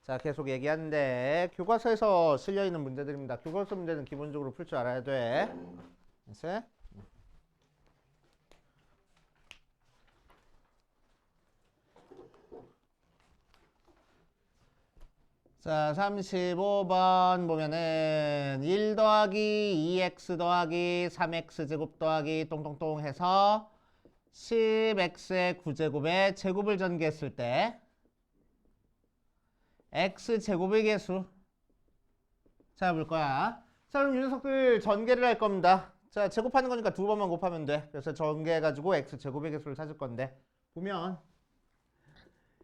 자, 계속 얘기하는데 교과서에서 실려있는 문제들입니다. 교과서 문제는 기본적으로 풀 줄 알아야 돼. 그래서 자, 35번 보면은 1 더하기 2x 더하기 3x 제곱 더하기 똥똥똥 해서 10x의 9제곱의 제곱을 전개했을 때 x 제곱의 개수 찾아볼 거야. 자, 그럼 이 녀석들 전개를 할 겁니다. 자, 제곱하는 거니까 두 번만 곱하면 돼. 그래서 전개해가지고 x 제곱의 개수를 찾을 건데 보면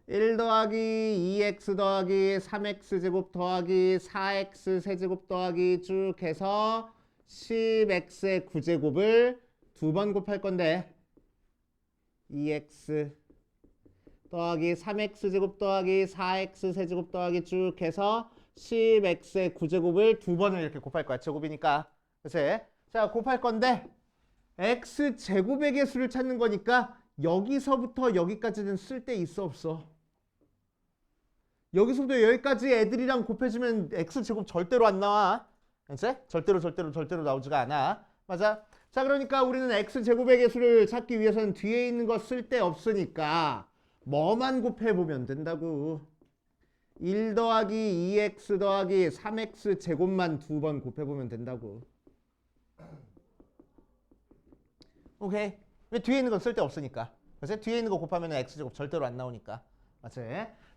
1 더하기 2x 더하기 3x 제곱 더하기 4x 세제곱 더하기 쭉 해서 10x의 9제곱을 두 번 곱할 건데 2x 더하기 3x 제곱 더하기 4x 세제곱 더하기 쭉 해서 10x의 9제곱을 두 번을 이렇게 곱할 거야. 제곱이니까. 그래서 자, 곱할 건데 x 제곱의 개수를 찾는 거니까 여기서부터 여기까지는 쓸데 있어 없어? 여기서부터 여기까지 애들이랑 곱해주면 x제곱 절대로 안 나와. 그치? 절대로 나오지가 않아. 맞아? 자, 그러니까 우리는 x제곱의 개수를 찾기 위해서는 뒤에 있는 거 쓸데 없으니까 뭐만 곱해보면 된다고. 1 더하기 2x 더하기 3x 제곱만 두 번 곱해보면 된다고. 오케이. 왜 뒤에 있는 건 쓸데 없으니까. 그래서 뒤에 있는 거 곱하면 x제곱 절대로 안 나오니까. 맞지?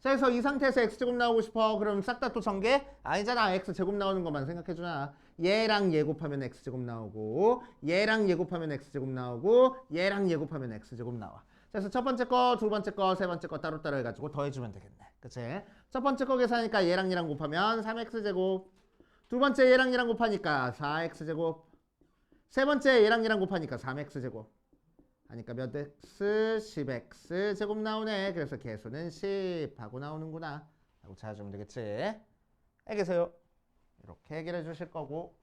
자, 그래서 이 상태에서 x제곱 나오고 싶어. 그럼 싹 다 또 전개? 아니잖아. x제곱 나오는 것만 생각해주나. 얘랑 얘 곱하면 x제곱 나오고, 얘랑 얘 곱하면 x제곱 나오고, 얘랑 얘 곱하면 x제곱 나와. 자, 그래서 첫 번째 거, 두 번째 거, 세 번째 거 따로따로 해가지고 더해주면 되겠네. 그치? 첫 번째 거 계산하니까 얘랑 얘랑 곱하면 3x제곱. 두 번째 얘랑 얘랑 곱하니까 4x제곱. 세 번째 얘랑 얘랑 곱하니까 3x제곱. 하니까 몇 x? 10x 제곱 나오네. 그래서 개수는 10 하고 나오는구나 하고 찾아주면 되겠지. 알겠어요? 이렇게 해결해 주실 거고.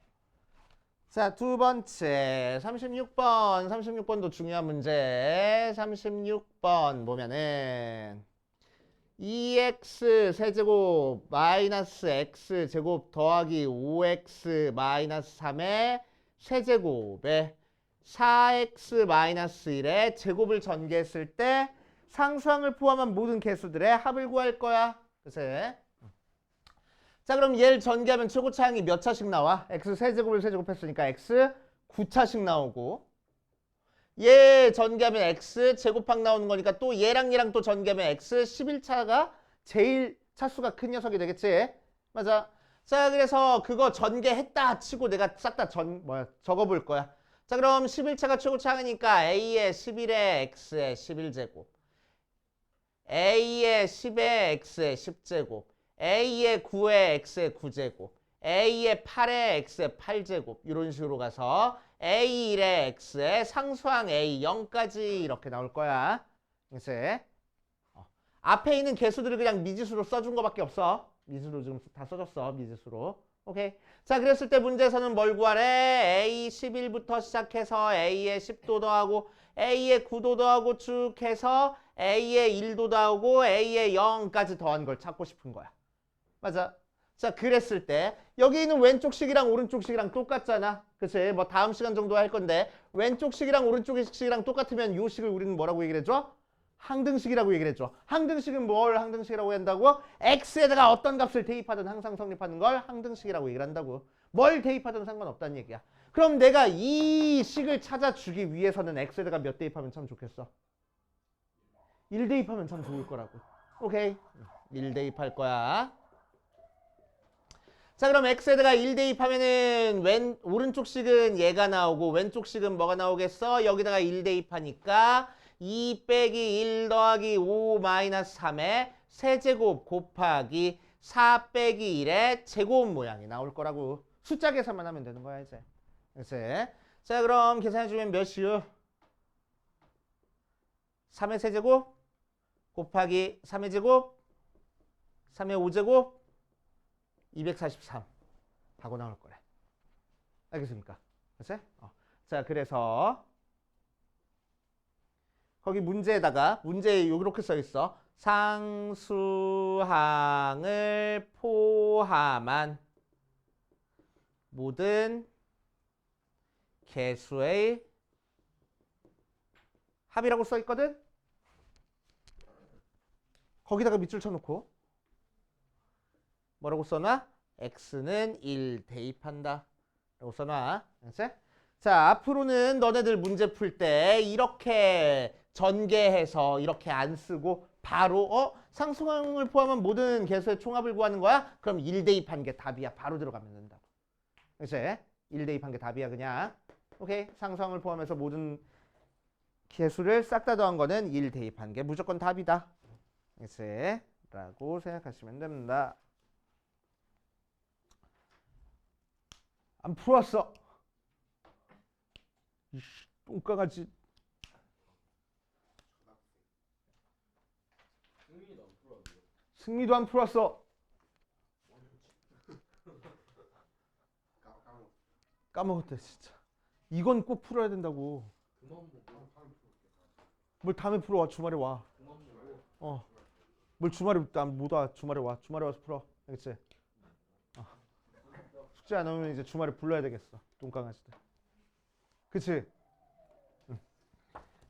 자, 두 번째 36번도 중요한 문제. 36번 보면은 2x 세제곱 마이너스 x 제곱 더하기 5x 마이너스 3의 세제곱에 4x-1의 제곱을 전개했을 때 상수항을 포함한 모든 개수들의 합을 구할 거야. 그치? 자, 그럼 얘를 전개하면 최고차항이 몇 차씩 나와? x 세제곱을 세제곱했으니까 x 9차씩 나오고, 얘 전개하면 x 제곱항 나오는 거니까 또 얘랑 얘랑 또 전개하면 x 11차가 제일 차수가 큰 녀석이 되겠지? 맞아. 자, 그래서 그거 전개했다 치고 내가 싹 다 적어볼 거야. 자, 그럼 11차가 최고차항이니까 a의 11의 x의 11제곱, a의 10의 x의 10제곱, a의 9의 x의 9제곱, a의 8의 x의 8제곱 이런 식으로 가서 a1의 x의 상수항 a0까지 이렇게 나올 거야. 그래서 앞에 있는 개수들을 그냥 미지수로 써준 거밖에 없어. 미지수로 지금 다 써줬어. 미지수로. 오케이. 자, 그랬을 때 문제에서는 뭘 구하래? A 11부터 시작해서 A의 10도 더하고 A의 9도 더하고 쭉 해서 A의 1도 더하고 A의 0까지 더한 걸 찾고 싶은 거야. 맞아. 자, 그랬을 때 여기 있는 왼쪽 식이랑 오른쪽 식이랑 똑같잖아. 그치? 뭐 다음 시간 정도 할 건데 왼쪽 식이랑 오른쪽 식이랑 똑같으면 이 식을 우리는 뭐라고 얘기를 해줘? 항등식이라고 얘기를 해줘. 항등식은 뭘 항등식이라고 한다고? x에다가 어떤 값을 대입하든 항상 성립하는 걸 항등식이라고 얘기를 한다고. 뭘 대입하든 상관없다는 얘기야. 그럼 내가 이 식을 찾아주기 위해서는 x에다가 몇 대입하면 참 좋겠어? 1 대입하면 참 좋을 거라고. 오케이. 1 대입할 거야. 자, 그럼 x에다가 1 대입하면은 오른쪽 식은 얘가 나오고 왼쪽 식은 뭐가 나오겠어? 여기다가 1 대입하니까 2 빼기 1 더하기 5 마이너스 3의 세제곱 곱하기 4 빼기 1의 제곱 모양이 나올 거라고. 숫자 계산만 하면 되는 거야 이제. 그래서 자, 그럼 계산해주면 몇이요? 3의 세제곱 곱하기 3의 제곱 3의 5제곱 243 하고 나올 거래. 알겠습니까? 그치? 자, 그래서 거기 문제에다가 문제에 이렇게 써 있어. 상수항을 포함한 모든 개수의 합이라고 써 있거든. 거기다가 밑줄 쳐놓고 뭐라고 써놔? x는 1 대입한다 라고 써놔. 알았지? 자, 앞으로는 너네들 문제 풀 때 이렇게 전개해서 이렇게 안 쓰고 바로 상수항을 포함한 모든 개수의 총합을 구하는 거야? 그럼 1 대입한 게 답이야. 바로 들어가면 된다고. 그치? 1 대입한 게 답이야 그냥. 오케이? 상수항을 포함해서 모든 개수를 싹 다 더한 거는 1 대입한 게 무조건 답이다. 그치? 라고 생각하시면 됩니다. 안 풀었어. 이씨, 똥강아지. 승리도 안 풀었어. 까먹었대 진짜. 이건 꼭 풀어야 된다고. 뭘 다음에 풀어. 주말에 와. 뭘 주말에 못 와. 주말에 와. 주말에 와서 풀어. 알겠지? 숙제 안 하면 이제 주말에 불러야 되겠어. 똥강아지들. 그치? 응.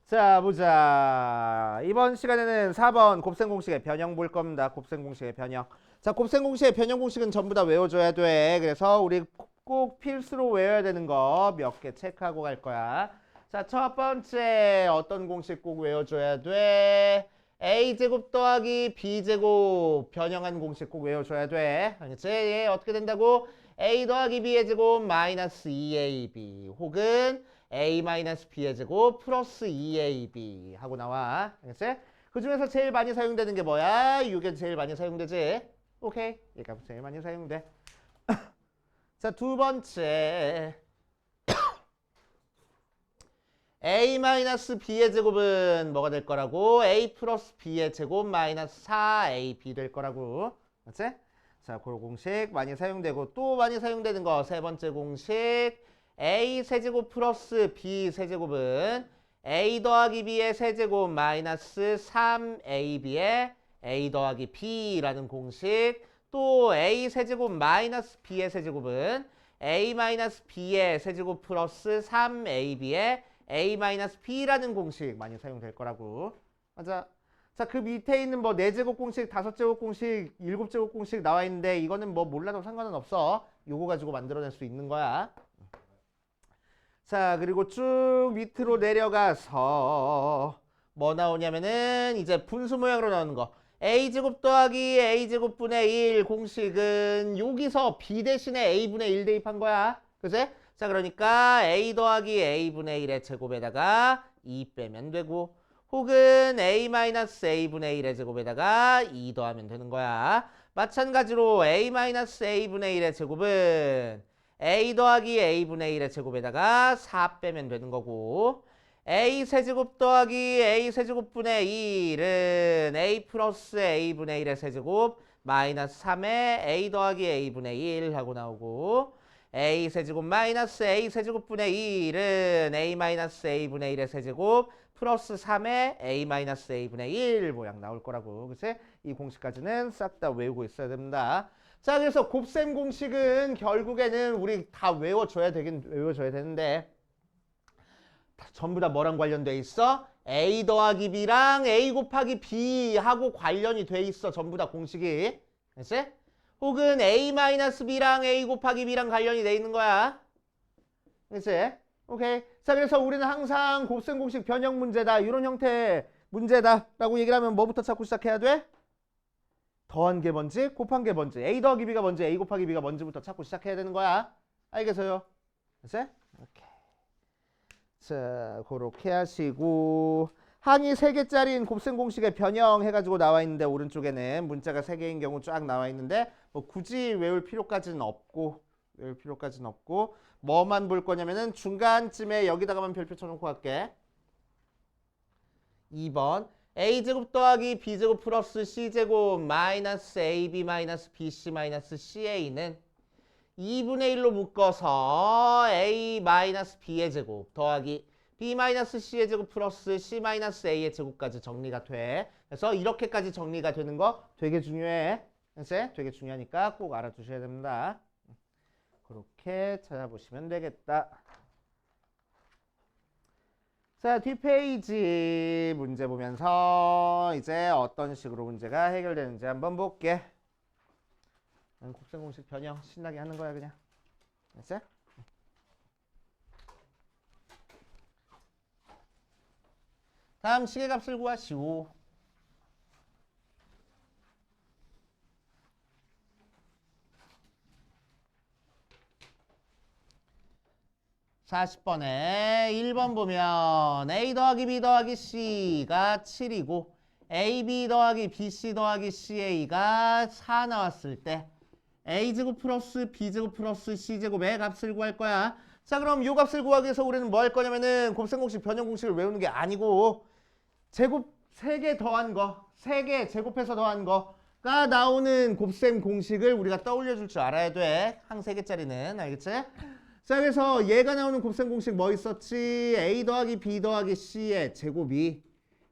자, 보자. 이번 시간에는 4번 곱셈 공식의 변형 볼 겁니다. 곱셈 공식의 변형. 자, 곱셈 공식의 변형 공식은 전부 다 외워줘야 돼. 그래서 우리 꼭 필수로 외워야 되는 거 몇 개 체크하고 갈 거야. 자, 첫 번째 어떤 공식 꼭 외워줘야 돼? a제곱 더하기 b제곱 변형한 공식 꼭 외워줘야 돼. 알겠지? 얘 어떻게 된다고? a 더하기 b의 제곱 마이너스 2ab 혹은 a 마이너스 b의 제곱 플러스 2ab 하고 나와. 알겠지? 그 중에서 제일 많이 사용되는 게 뭐야? 이게 제일 많이 사용되지? 오케이. 얘가 제일 많이 사용돼. 자, 두 번째. a 마이너스 b의 제곱은 뭐가 될 거라고? a 플러스 b의 제곱 마이너스 4ab 될 거라고. 맞지? 자, 그 공식 많이 사용되고 또 많이 사용되는 거 세 번째 공식. a 세제곱 플러스 b 세제곱은 a 더하기 b의 세제곱 마이너스 3ab의 a 더하기 b라는 공식. 또 a 세제곱 마이너스 b의 세제곱은 a 마이너스 b의 세제곱 플러스 3ab의 a 마이너스 b라는 공식 많이 사용될 거라고. 맞아. 자, 그 밑에 있는 뭐 4제곱 공식, 5제곱 공식, 7제곱 공식 나와 있는데 이거는 뭐 몰라도 상관은 없어. 요거 가지고 만들어낼 수 있는 거야. 자, 그리고 쭉 밑으로 내려가서 뭐 나오냐면은 이제 분수 모양으로 나오는 거. a제곱 더하기 a제곱분의 1 공식은 여기서 b 대신에 a분의 1 대입한 거야. 그치? 자, 그러니까 a 더하기 a분의 1의 제곱에다가 2 빼면 되고 혹은 a-a분의 1의 제곱에다가 2 더하면 되는 거야. 마찬가지로 a-a분의 1의 제곱은 a 더하기 a분의 1의 제곱에다가 4 빼면 되는 거고 a 세제곱 더하기 a 세제곱분의 1은 a 플러스 a분의 1의 세제곱 마이너스 3에 a 더하기 a분의 1 하고 나오고 a 세제곱 마이너스 a 세제곱분의 1은 a 마이너스 a분의 1의 세제곱 플러스 3에 a 마이너스 a분의 1 모양 나올 거라고. 그치? 이 공식까지는 싹 다 외우고 있어야 됩니다. 자, 그래서 곱셈 공식은 결국에는 우리 다 외워줘야 되는데 전부 다 뭐랑 관련돼 있어? a 더하기 b랑 a 곱하기 b하고 관련이 돼 있어. 전부 다 공식이. 그치? 혹은 a 마이너스 b랑 a 곱하기 b랑 관련이 돼 있는 거야. 그치? 오케이. 자, 그래서 우리는 항상 곱셈 공식 변형 문제다. 이런 형태의 문제다. 라고 얘기를 하면 뭐부터 찾고 시작해야 돼? 더한 게 뭔지, 곱한 게 뭔지. a 더하기 b가 뭔지, a 곱하기 b가 뭔지부터 찾고 시작해야 되는 거야. 알겠어요? 그치? 오케이. 자, 그렇게 하시고 항이 3개짜리인 곱셈 공식의 변형 해가지고 나와 있는데 오른쪽에는 문자가 3개인 경우 쫙 나와 있는데 뭐 굳이 외울 필요까지는 없고 뭐만 볼 거냐면은 중간쯤에 여기다가만 별표 쳐놓고 갈게. 2번 a제곱 더하기 b제곱 플러스 c제곱 마이너스 ab 마이너스 bc 마이너스 ca는 2분의 1로 묶어서 a 마이너스 b의 제곱 더하기 B-C의 제곱 플러스 C-A의 제곱까지 정리가 돼. 그래서 이렇게까지 정리가 되는 거 되게 중요해. 되게 중요하니까 꼭 알아두셔야 됩니다. 그렇게 찾아보시면 되겠다. 자, 뒷페이지 문제 보면서 이제 어떤 식으로 문제가 해결되는지 한번 볼게. 곱셈 공식 변형 신나게 하는 거야 그냥. 알았지? 다음 시계값을 구하시오. 40번에 1번 보면 A 더하기 B 더하기 C가 7이고 AB 더하기 BC 더하기 CA가 4 나왔을 때 A제곱 플러스 B제곱 플러스 C제곱의 값을 구할 거야. 자, 그럼 이 값을 구하기 위해서 우리는 뭐 할 거냐면은 곱셈 공식, 변형 공식을 외우는 게 아니고 제곱 3개 더한 거, 3개 제곱해서 더한 거가 나오는 곱셈 공식을 우리가 떠올려 줄 줄 알아야 돼. 항 3개짜리는. 알겠지? 자, 그래서 얘가 나오는 곱셈 공식 뭐 있었지? A 더하기 B 더하기 C의 제곱이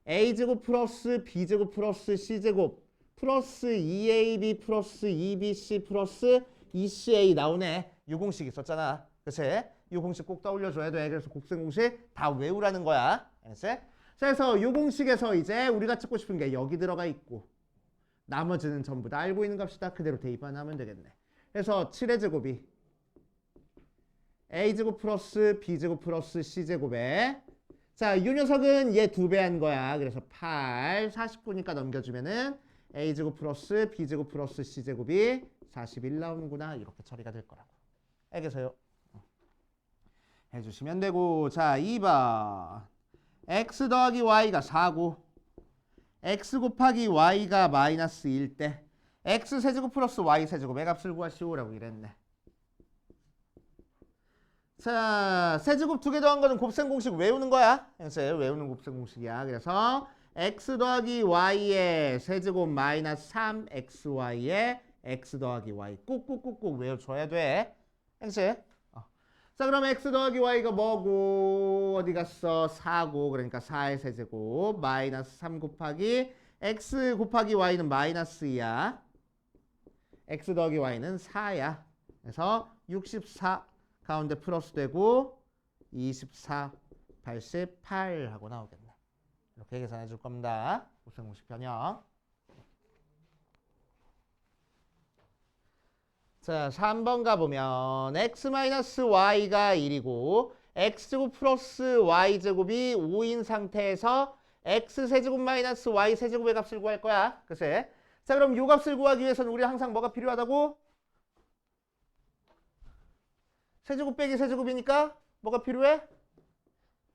A제곱 플러스 B제곱 플러스 C제곱 플러스 2AB 플러스 2BC 플러스 2CA 나오네. 이 공식 있었잖아. 그치? 이 공식 꼭 떠올려줘야 돼. 그래서 곱셈 공식 다 외우라는 거야. 알았지? 그래서 이 공식에서 이제 우리가 찾고 싶은 게 여기 들어가 있고 나머지는 전부 다 알고 있는 값이다. 그대로 대입만 하면 되겠네. 그래서 7의 제곱이 A제곱 플러스 B제곱 플러스 C제곱에 자, 이 녀석은 얘 2배 한 거야. 그래서 8, 49니까 넘겨주면은 A제곱 플러스 B제곱 플러스 C제곱이 41 나오는구나. 이렇게 처리가 될 거라고. 알겠어요? 해주시면 되고. 자, 2번. X 더하기 Y가 4고 X 곱하기 Y가 마이너스 1 때 X 세제곱 플러스 Y 세제곱의 값을 구하시오라고 이랬네. 자, 세제곱 2개 더한 거는 곱셈 공식 외우는 거야. 그래서 외우는 곱셈 공식이야. 그래서 x 더하기 y의 세제곱 마이너스 3xy의 x 더하기 y 꾹꾹꾹꾹 외워줘야 돼. 알겠지? 자, 그럼 x 더하기 y가 뭐고 어디 갔어? 4고 그러니까 4의 세제곱 마이너스 3 곱하기 x 곱하기 y는 마이너스 2야. x 더하기 y는 4야. 그래서 64 가운데 플러스 되고 24, 88 하고 나오겠네. 이렇게 계산해 줄 겁니다. 곱셈 공식 변형. 자, 3번 가보면 x-y가 1이고 x제곱 플러스 y제곱이 5인 상태에서 x세제곱 마이너스 y세제곱의 값을 구할 거야. 그치? 자, 그럼 이 값을 구하기 위해서는 우리 항상 뭐가 필요하다고? 세제곱 빼기 세제곱이니까 뭐가 필요해?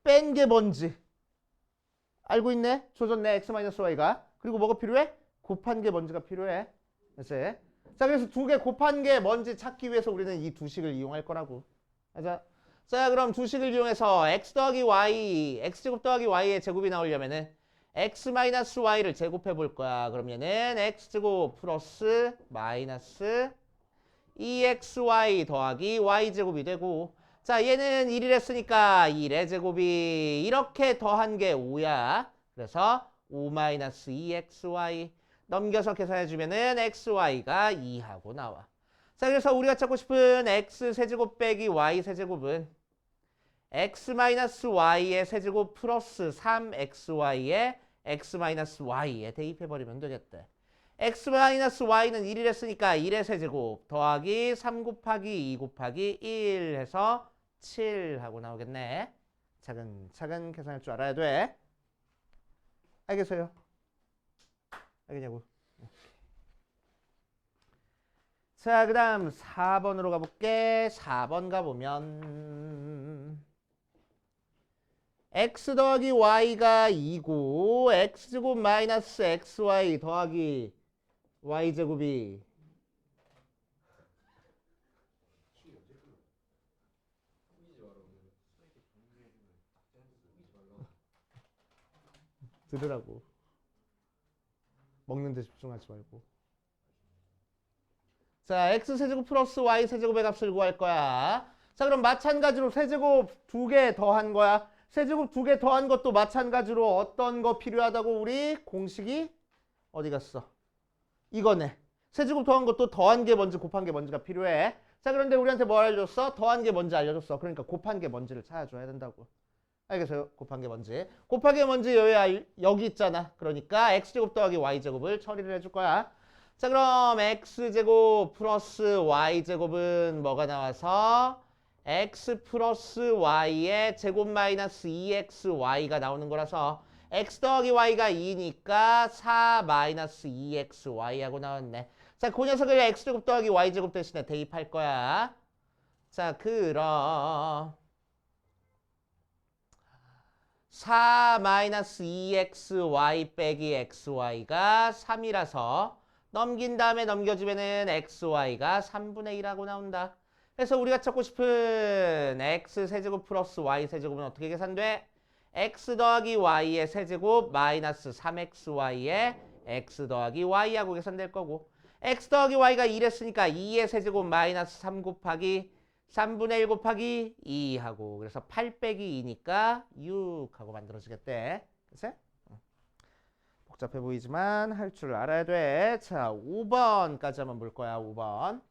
뺀 게 뭔지 알고 있네? 조졌네. x-y가. 그리고 뭐가 필요해? 곱한 게 뭔지가 필요해. 그치? 자, 그래서 2개 곱한 게 뭔지 찾기 위해서 우리는 이 두 식을 이용할 거라고. 맞아? 자, 그럼 두 식을 이용해서 x 더하기 y, x제곱 더하기 y의 제곱이 나오려면은 x-y를 제곱해 볼 거야. 그럼 얘는 x제곱 플러스 마이너스 2xy 더하기 y제곱이 되고 자, 얘는 1이랬으니까 1의 제곱이 이렇게 더한 게 5야. 그래서 5-2xy 넘겨서 계산해주면은 xy가 2하고 나와. 자, 그래서 우리가 찾고 싶은 x세제곱 빼기 y세제곱은 x-y의 세제곱 플러스 3xy의 x-y에 대입해버리면 되겠대. x-y는 1이랬으니까 1의 세제곱 더하기 3 곱하기 2 곱하기 1 해서 7 하고 나오겠네. 차근차근 계산할 줄 알아야 돼. 알겠어요? 알겠냐고. 자, 그 다음 4번으로 가볼게. 4번 가보면 x 더하기 y가 2고 x제곱 마이너스 xy 더하기 y제곱이 들으라고. 먹는 데 집중하지 말고. 자, x세제곱 플러스 y세제곱의 값을 구할 거야. 자, 그럼 마찬가지로 세제곱 2개 더한 거야. 세제곱 두 개 더한 것도 마찬가지로 어떤 거 필요하다고 우리 공식이 어디 갔어? 이거네. 세제곱 더한 것도 더한 게 뭔지 곱한 게 뭔지가 필요해. 자, 그런데 우리한테 뭐 알려줬어? 더한 게 뭔지 알려줬어. 그러니까 곱한 게 뭔지를 찾아줘야 된다고. 알겠어요? 곱한 게 뭔지. 곱하기 게 뭔지 여기 있잖아. 그러니까 x제곱 더하기 y제곱을 처리를 해줄 거야. 자, 그럼 x제곱 플러스 y제곱은 뭐가 나와서 x 플러스 y의 제곱 마이너스 2xy가 나오는 거라서 x 더하기 y가 2니까 4 마이너스 2xy 하고 나왔네. 자, 그 녀석을 x제곱 더하기 y제곱 대신에 대입할 거야. 자, 그럼 4 마이너스 2xy 빼기 xy가 3이라서 넘긴 다음에 넘겨주면은 xy가 3분의 1하고 나온다. 그래서 우리가 찾고 싶은 x 세제곱 플러스 y 세제곱은 어떻게 계산돼? x 더하기 y의 세제곱 마이너스 3xy의 x 더하기 y하고 계산될 거고, x 더하기 y가 2랬으니까 2의 세제곱 마이너스 3 곱하기 3분의 1 곱하기 2하고, 그래서 8 빼기 2니까 6하고 만들어지겠대. 그치? 복잡해 보이지만 할 줄 알아야 돼. 자, 5번까지 한번 볼 거야. 5번.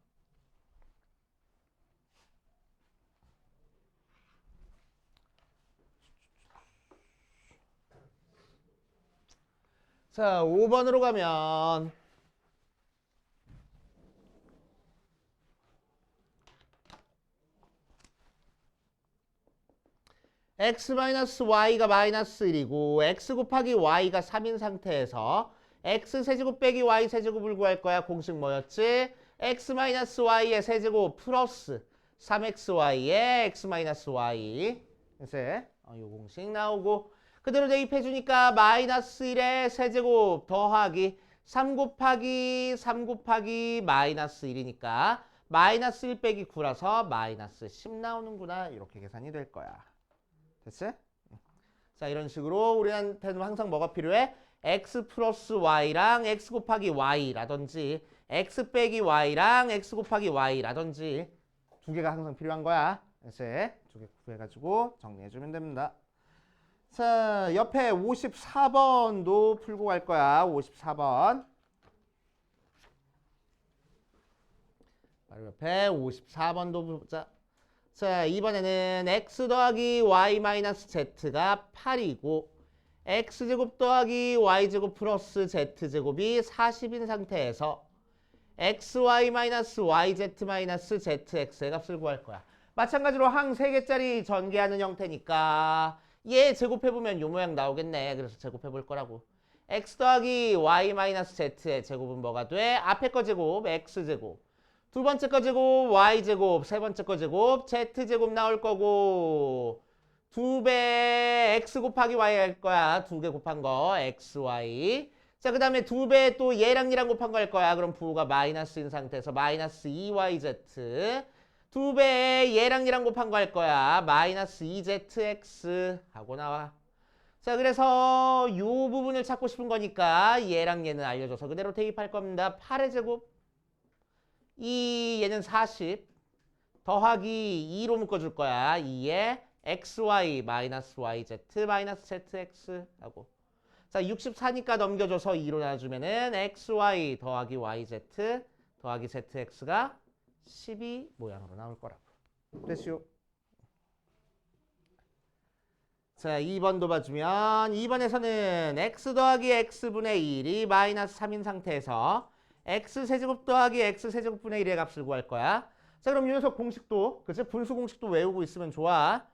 자, 5번으로 가면 x-y가 마이너스 1이고 x 곱하기 y가 3인 상태에서 x 세제곱 빼기 y 세제곱을 구할 거야. 공식 뭐였지? x-y의 세제곱 플러스 3xy의 x-y. 그래서 이 공식 나오고, 그대로 대입해 주니까 마이너스 1의 세제곱 더하기 3 곱하기 마이너스 1이니까 마이너스 1 빼기 9라서 마이너스 10 나오는구나. 이렇게 계산이 될 거야. 됐지? 자, 이런 식으로 우리한테는 항상 뭐가 필요해? x 플러스 y랑 x 곱하기 y라든지 x 빼기 y랑 x 곱하기 y라든지 두 개가 항상 필요한 거야. 그래서 두 개 구해가지고 정리해주면 됩니다. 자, 옆에 54번도 풀고 갈 거야. 54번. 바로 옆에 54번도 보자. 자, 이번에는 x 더하기 y 마이너스 z가 8이고 x제곱 더하기 y제곱 플러스 z제곱이 40인 상태에서 xy 마이너스 yz 마이너스 zx의 값을 구할 거야. 마찬가지로 항 3개짜리 전개하는 형태니까 얘 제곱해보면 이 모양 나오겠네. 그래서 제곱해볼 거라고. x 더하기 y 마이너스 z의 제곱은 뭐가 돼? 앞에 거 제곱 x제곱, 두 번째 거 제곱 y제곱, 세 번째 거 제곱 z제곱 나올 거고, 2배 x 곱하기 y 할 거야. 2개 곱한 거 xy. 자, 그 다음에 2배 또 얘랑 얘랑 곱한 거 할 거야. 그럼 부호가 마이너스인 상태에서 마이너스 2yz. 2배 얘랑 얘랑 곱한 거 할 거야. 마이너스 2zx 하고 나와. 자, 그래서 이 부분을 찾고 싶은 거니까 얘랑 얘는 알려줘서 그대로 대입할 겁니다. 8의 제곱, 얘는 40 더하기 2로 묶어줄 거야. 2에 xy 마이너스 yz 마이너스 zx 하고. 자, 64니까 넘겨줘서 2로 나눠주면은 xy 더하기 yz 더하기 zx가 12 모양으로 나올 거라고. 됐슈. 자, 2번도 봐주면 2번에서는 x 더하기 x분의 1이 마이너스 3인 상태에서 x세제곱 더하기 x세제곱분의 1의 값을 구할 거야. 자, 그럼 이 녀석 공식도, 그치? 분수 공식도 외우고 있으면 좋아.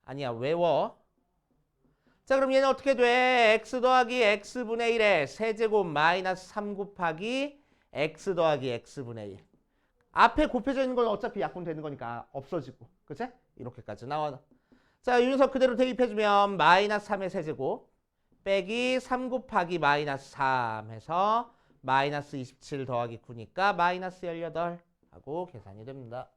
아니야, 외워. 자, 그럼 얘는 어떻게 돼? x 더하기 x분의 1의 세제곱 마이너스 3 곱하기 x 더하기 x분의 1. 앞에 곱해져 있는 건 어차피 약분 되는 거니까 없어지고. 그치? 이렇게까지 나와. 자, 이 녀석 그대로 대입해주면 마이너스 3의 세제곱 빼기 3 곱하기 마이너스 3 해서 마이너스 27 더하기 9니까 마이너스 18 하고 계산이 됩니다.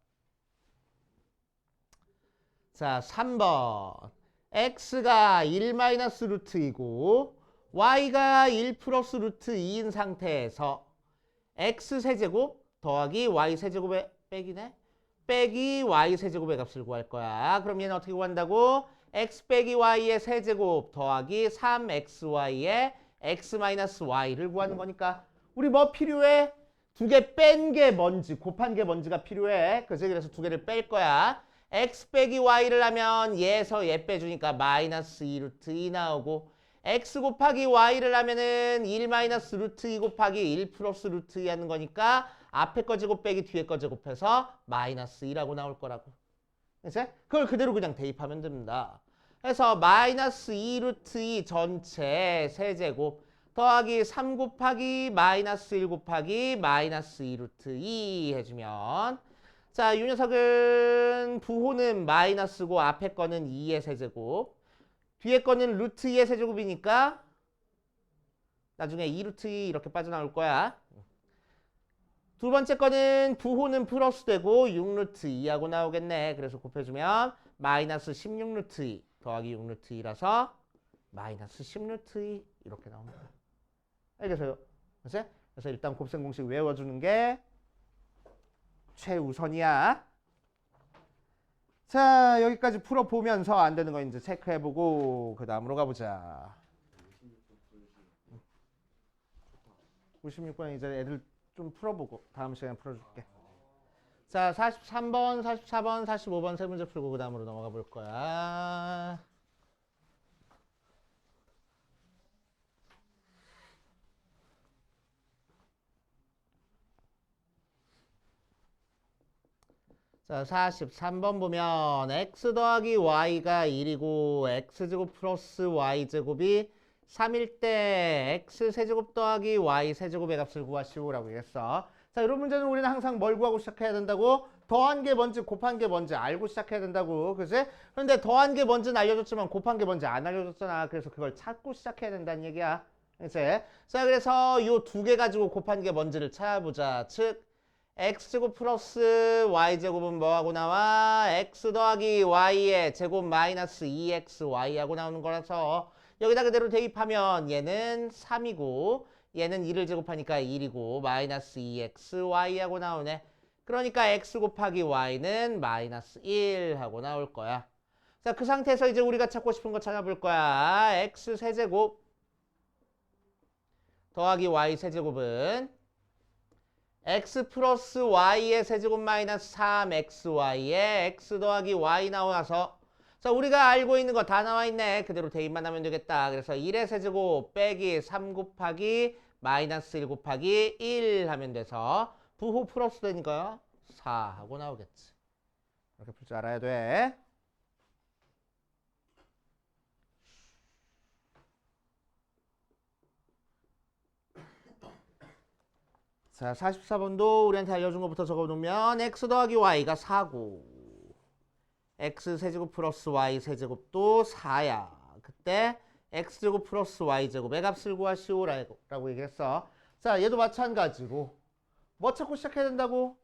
자, 3번. x가 1 마이너스 루트 2고 y가 1 플러스 루트 2인 상태에서 x세제곱 더하기 y세제곱의 빼기네? 빼기 y세제곱의 값을 구할 거야. 그럼 얘는 어떻게 구한다고? x 빼기 y의 세제곱 더하기 3xy의 x-y를 구하는 거니까 우리 뭐 필요해? 두 개 뺀 게 뭔지, 곱한 게 뭔지가 필요해. 그치? 그래서 두 개를 뺄 거야. x 빼기 y를 하면 얘에서 얘 빼주니까 마이너스 2 루트 2 나오고 x 곱하기 y를 하면은 1 마이너스 루트 2 곱하기 1 플러스 루트 2 하는 거니까 앞에 거 제곱 빼기 뒤에 거 제곱해서 마이너스 2라고 나올 거라고. 그치? 그걸 그대로 그냥 대입하면 됩니다. 그래서 마이너스 2 루트 2 전체 세제곱 더하기 3 곱하기 마이너스 1 곱하기 마이너스 2 루트 2 해주면 자, 이 녀석은 부호는 마이너스고 앞에 거는 2의 세제곱 뒤에 거는 루트 2의 세제곱이니까 나중에 2 루트 2 이렇게 빠져나올 거야. 두 번째 거는 부호는 플러스 되고 6 루트 2하고 나오겠네. 그래서 곱해주면 마이너스 16 루트 2 더하기 6 루트 2라서 마이너스 10 루트 2 이렇게 나옵니다. 알겠어요? 그래서 일단 곱셈 공식 외워주는 게 최우선이야. 자, 여기까지 풀어보면서 안 되는 거 이제 체크해보고 그 다음으로 가보자. 56번 이제 애들 좀 풀어보고 다음 시간에 풀어줄게. 자, 43번, 44번, 45번 세 문제 풀고 그 다음으로 넘어가 볼 거야. 자, 43번 보면 x 더하기 y가 1이고 x제곱 플러스 y제곱이 3일 때 x 세제곱 더하기 y 세제곱의 값을 구하시오라고 했어. 자, 이런 문제는 우리는 항상 뭘 구하고 시작해야 된다고? 더한 게 뭔지 곱한 게 뭔지 알고 시작해야 된다고. 그치? 그런데 더한 게 뭔지는 알려줬지만 곱한 게 뭔지 안 알려줬잖아. 그래서 그걸 찾고 시작해야 된다는 얘기야. 그치? 자, 그래서 요 두 개 가지고 곱한 게 뭔지를 찾아보자. 즉 x제곱 플러스 y제곱은 뭐하고 나와? x 더하기 y의 제곱 마이너스 2xy 하고 나오는 거라서 여기다 그대로 대입하면 얘는 3이고 얘는 2를 제곱하니까 1이고 마이너스 2xy 하고 나오네. 그러니까 x 곱하기 y는 마이너스 1 하고 나올 거야. 자, 그 상태에서 이제 우리가 찾고 싶은 거 찾아볼 거야. x 세제곱 더하기 y 세제곱은 x 플러스 y의 세제곱 마이너스 3xy에 x 더하기 y 나와서 자, 우리가 알고 있는 거 다 나와 있네. 그대로 대입만 하면 되겠다. 그래서 1의 세제곱 빼기 3 곱하기 마이너스 1 곱하기 1 하면 돼서 부호 플러스 되니까 4 하고 나오겠지. 이렇게 풀 줄 알아야 돼. 자, 44번도 우리한테 알려준 것부터 적어놓으면 x 더하기 y가 4고 x 세제곱 플러스 y 세제곱도 4야. 그때 x제곱 플러스 y제곱의 값을 구하시오라고 얘기했어. 자, 얘도 마찬가지로 뭐 찾고 시작해야 된다고?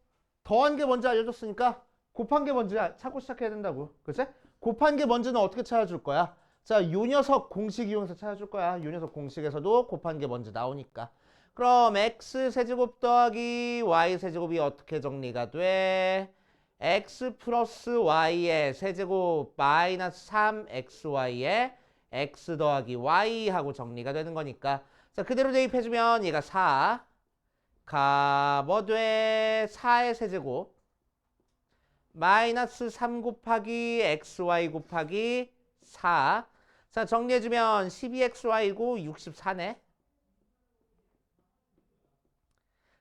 더한 게 뭔지 알려줬으니까 곱한 게 뭔지 찾고 시작해야 된다고. 그치? 곱한 게 뭔지는 어떻게 찾아줄 거야? 자, 요 녀석 공식 이용해서 찾아줄 거야. 요 녀석 공식에서도 곱한 게 뭔지 나오니까. 그럼 x 세제곱 더하기 y 세제곱이 어떻게 정리가 돼? x 플러스 y의 세제곱 마이너스 3xy에 x 더하기 y 하고 정리가 되는 거니까 자, 그대로 대입해주면 얘가 4 가 뭐 돼? 4의 세제곱 마이너스 3 곱하기 xy 곱하기 4 자, 정리해주면 12xy고 64네.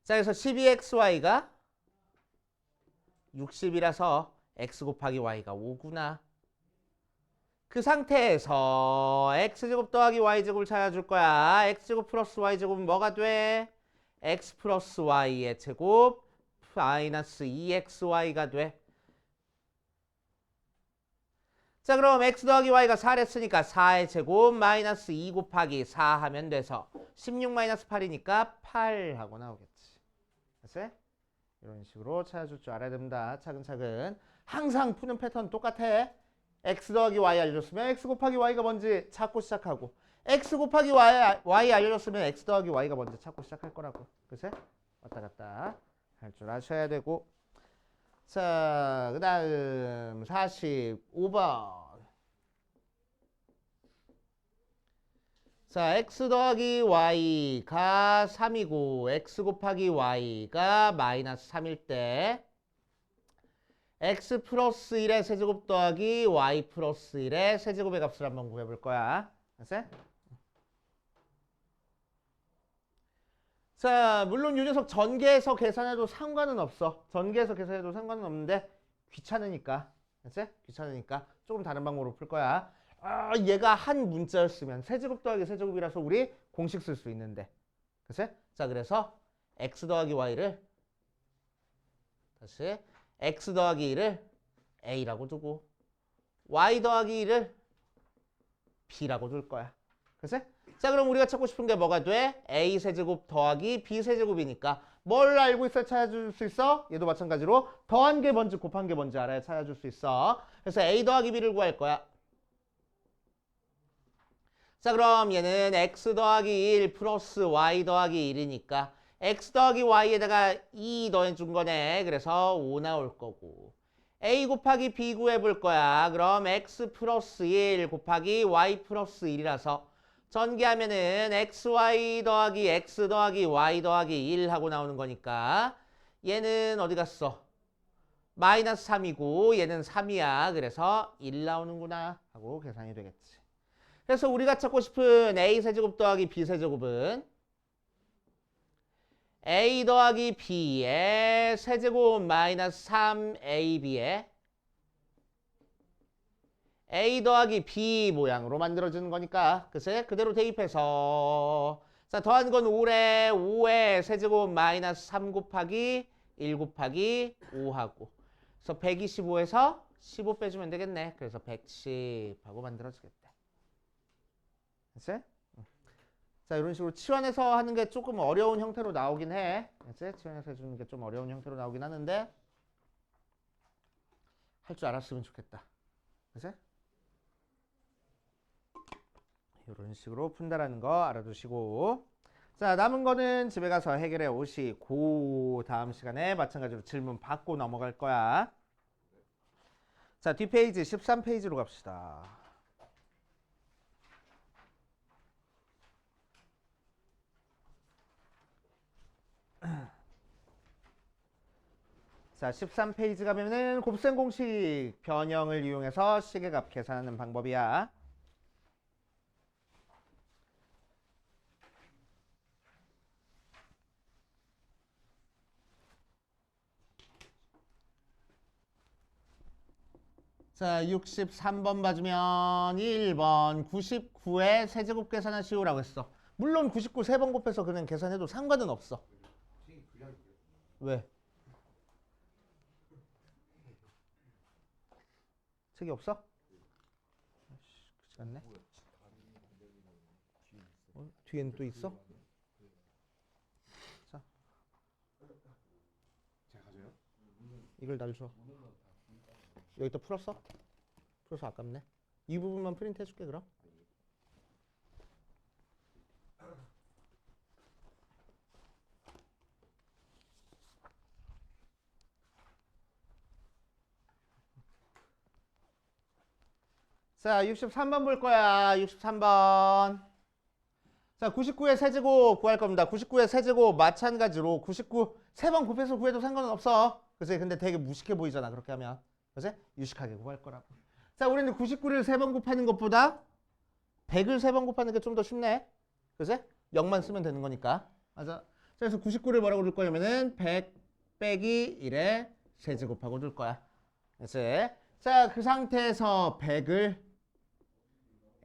자, 그래서 12xy가 60이라서 x 곱하기 y가 5구나. 그 상태에서 x제곱 더하기 y제곱을 찾아줄 거야. x제곱 플러스 y제곱은 뭐가 돼? x 플러스 y의 제곱 마이너스 2xy가 돼. 자, 그럼 x 더하기 y가 4랬으니까 4의 제곱 마이너스 2 곱하기 4 하면 돼서 16 마이너스 8이니까 8 하고 나오겠지. 됐어요? 이런 식으로 찾아줄 줄 알아야 됩니다. 차근차근. 항상 푸는 패턴 똑같아. x 더하기 y 알려줬으면 x 곱하기 y가 뭔지 찾고 시작하고 x 곱하기 y 알려줬으면 x 더하기 y가 뭔지 찾고 시작할 거라고. 그치? 왔다 갔다 할 줄 아셔야 되고. 자, 그 다음 45번. 자, x 더하기 y가 3이고 x 곱하기 y가 마이너스 3일 때 x 플러스 1의 세제곱 더하기 y 플러스 1의 세제곱의 값을 한번 구해볼 거야. 알았어? 자, 물론 이 녀석 전개해서 계산해도 상관은 없어. 전개해서 계산해도 상관은 없는데 귀찮으니까. 알았지? 귀찮으니까 조금 다른 방법으로 풀 거야. 아, 얘가 한 문자였으면 세제곱 더하기 세제곱이라서 우리 공식 쓸 수 있는데. 그치? 자, 그래서 x 더하기 y를 다시 x 더하기 1을 a라고 두고 y 더하기 1을 b라고 둘 거야. 그치? 자, 그럼 우리가 찾고 싶은 게 뭐가 돼? a 세제곱 더하기 b 세제곱이니까 뭘 알고 있어야 찾아줄 수 있어? 얘도 마찬가지로 더한 게 뭔지 곱한 게 뭔지 알아야 찾아줄 수 있어. 그래서 a 더하기 b를 구할 거야. 자, 그럼 얘는 x 더하기 1 플러스 y 더하기 1이니까 x 더하기 y에다가 2 더해준 거네. 그래서 5 나올 거고 a 곱하기 b 구해볼 거야. 그럼 x 플러스 1 곱하기 y 플러스 1이라서 전개하면은 xy 더하기 x 더하기 y 더하기 1 하고 나오는 거니까 얘는 어디 갔어? 마이너스 3이고 얘는 3이야. 그래서 1 나오는구나 하고 계산이 되겠지. 그래서 우리가 찾고 싶은 a 세제곱 더하기 b 세제곱은 a 더하기 b의 세제곱 마이너스 3ab의 a 더하기 b 모양으로 만들어지는 거니까 그치? 그대로 대입해서 자, 더한 건 5래. 5의 세제곱 마이너스 3 곱하기 1 곱하기 5하고 그래서 125에서 15 빼주면 되겠네. 그래서 110 하고 만들어지겠대. 그치? 자, 이런 식으로 치환해서 하는 게 조금 어려운 형태로 나오긴 해. 그치? 치환해서 해주는 게 좀 어려운 형태로 나오긴 하는데 할 줄 알았으면 좋겠다. 그치? 이런 식으로 푼다라는 거 알아두시고 자, 남은 거는 집에 가서 해결해 오시고 다음 시간에 마찬가지로 질문 받고 넘어갈 거야. 자, 뒷페이지 13페이지로 갑시다. 자, 13페이지 가면은 곱셈 공식 변형을 이용해서 시계값 계산하는 방법이야. 자, 63번 봐주면 1번 99의 세제곱 계산하시오라고 했어. 물론 99 3번 곱해서 그냥 계산해도 상관은 없어. 왜? 책이 없어? 그렇지 않네. 뒤에는 또 있어? 자, 이걸 날 줘. 여기다 풀었어? 풀어서 아깝네. 이 부분만 프린트 해줄게 그럼. 자, 63번 볼 거야. 63번. 자, 99의 세제곱 구할 겁니다. 99의 세제곱 마찬가지로 99 3번 곱해서 구해도 상관은 없어. 그치? 근데 되게 무식해 보이잖아. 그렇게 하면. 그치? 유식하게 구할 거라고. 자, 우리는 99를 3번 곱하는 것보다 100을 3번 곱하는 게 좀 더 쉽네. 그치? 0만 쓰면 되는 거니까. 맞아. 자, 그래서 99를 뭐라고 줄 거냐면은 100 빼기 1의 세제곱하고 줄 거야. 그치? 자, 그 상태에서 100을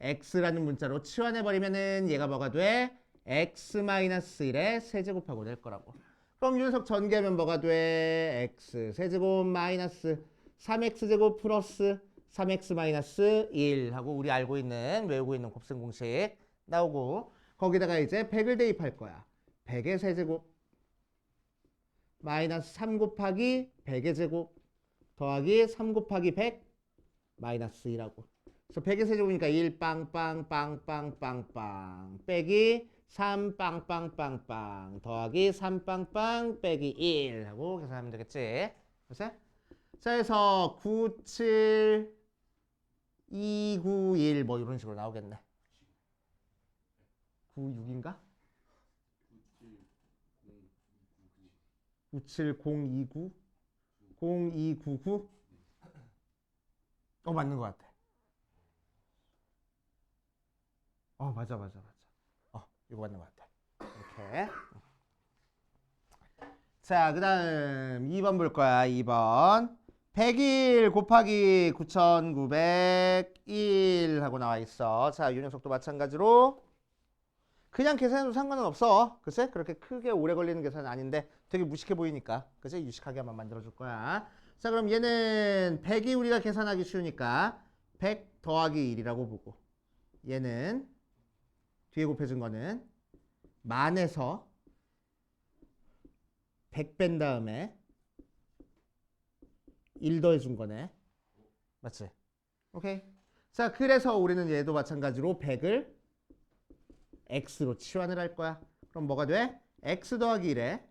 x라는 문자로 치환해버리면은 얘가 뭐가 돼? x-1의 세제곱하고 될 거라고. 그럼 이 녀석 전개하면 뭐가 돼? x 세제곱 마이너스 3x제곱 플러스 3x 마이너스 1 하고 우리 알고 있는 외우고 있는 곱셈 공식 나오고 거기다가 이제 100을 대입할 거야. 100의 세제곱 마이너스 3 곱하기 100의 제곱 더하기 3 곱하기 100 마이너스 2라고. 그래서 100의 세제곱이니까 1 빵빵빵빵빵빵 빼기 3 빵빵빵빵 더하기 3 빵빵 빼기 1 하고 계산하면 되겠지. 그래서 자, 해서 9, 7, 2, 9, 1 뭐 이런 식으로 나오겠네. 96인가? 97029 0299 맞는 것 같아. 맞아. 이거 맞는 것 같아. 이렇게. 자, 그 다음 2번 볼 거야. 2번 101 곱하기 9901 하고 나와 있어. 자, 이 녀석도 마찬가지로 그냥 계산해도 상관은 없어. 글쎄 그렇게 크게 오래 걸리는 계산은 아닌데 되게 무식해 보이니까 그치? 유식하게 한번 만들어줄 거야. 자, 그럼 얘는 100이 우리가 계산하기 쉬우니까 100 더하기 1이라고 보고, 얘는 뒤에 곱해준 거는 만에서 100 뺀 다음에 1 더해준 거네. 맞지? 오케이. 자, 그래서 우리는 얘도 마찬가지로 100을 x로 치환을 할 거야. 그럼 뭐가 돼? x 더하기 1에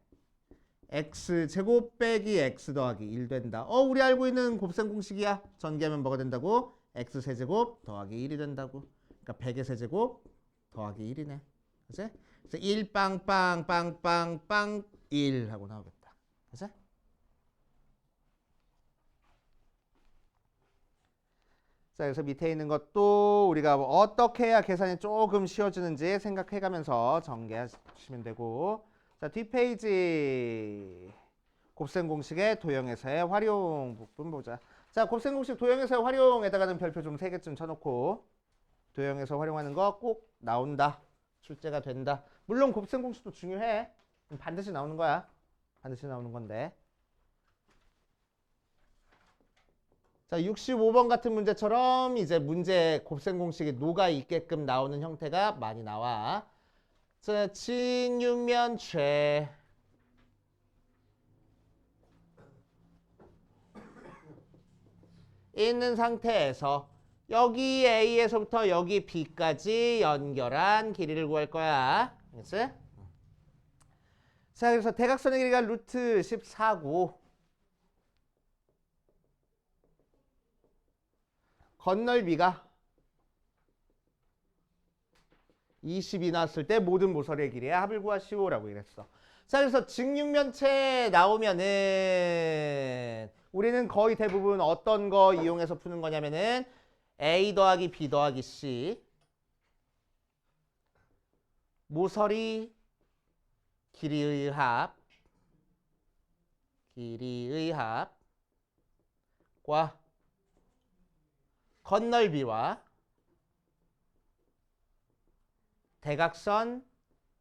x 제곱 빼기 x 더하기 1 된다. 우리 알고 있는 곱셈 공식이야. 전개하면 뭐가 된다고? x 세제곱 더하기 1이 된다고. 그러니까 100의 세제곱 더하기 1이네. 그치? 그래서 1 빵빵빵빵빵 1 하고 나오겠다. 그치? 자, 그래서 밑에 있는 것도 우리가 어떻게 해야 계산이 조금 쉬워지는지 생각해가면서 전개하시면 되고, 자, 뒷페이지 곱셈 공식의 도형에서의 활용 부분 보자. 자, 곱셈 공식 도형에서의 활용에다가는 별표 좀 3개쯤 쳐놓고, 도형에서 활용하는 거 꼭 나온다. 출제가 된다. 물론 곱셈 공식도 중요해. 반드시 나오는 거야. 반드시 나오는 건데. 자, 65번 같은 문제처럼 이제 문제 곱셈 공식이 녹아 있게끔 나오는 형태가 많이 나와. 자, 직육면체 있는 상태에서 여기 A에서부터 여기 B까지 연결한 길이를 구할 거야. 알겠지? 자, 그래서 대각선의 길이가 루트 14고 건널비가 20이 나왔을 때 모든 모서리의 길이의 합을 구하시오라고 이랬어. 자, 그래서 직육면체 나오면은 우리는 거의 대부분 어떤 거 이용해서 푸는 거냐면은 A 더하기 B 더하기 C 모서리 길이의 합과 건널비와 대각선